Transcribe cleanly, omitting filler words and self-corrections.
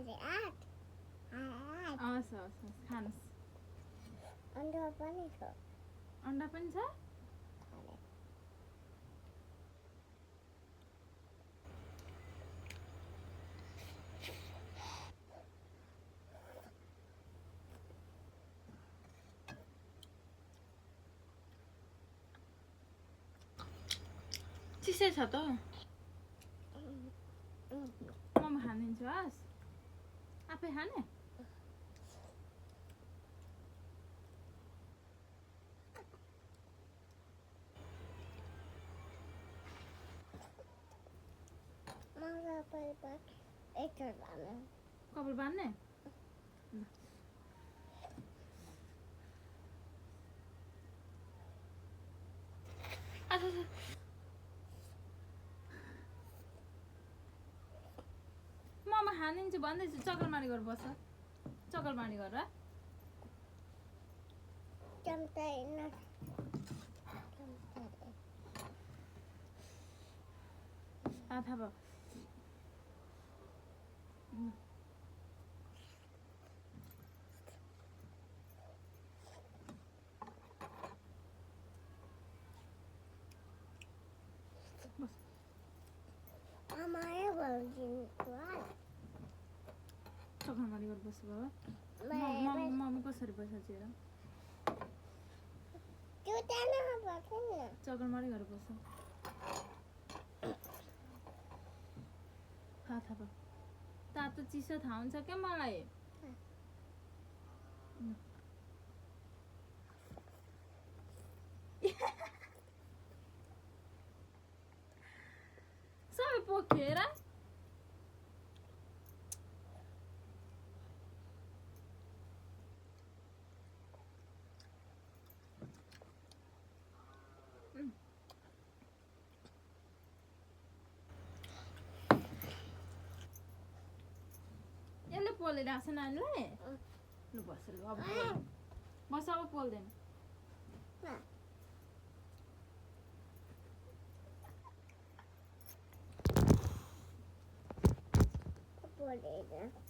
हस् हस् हस् खानुहोस् अन्डा पनि छ अन्डा पनि छ चिसै छ त मम्मी खानिदिन्छु हस् आफै खाने कपाल बान्ने मम्मा खानिदिन्छु भन्दैछु चकलमारी गरेर बस्छ चकलमारी गरेर थाहा भयो चकलमारी गरेर बस्छु बाबा मम्मी कसरी पैसा चिएर चकलमारी गरेर बस्छ थाहा भयो तातो चिसो थाहा हुन्छ क्या मलाई सबै पोखेर यसले पोलिरहेको छ नानीलाई लु बस लु अब बस अब पोल्दैन बोलेर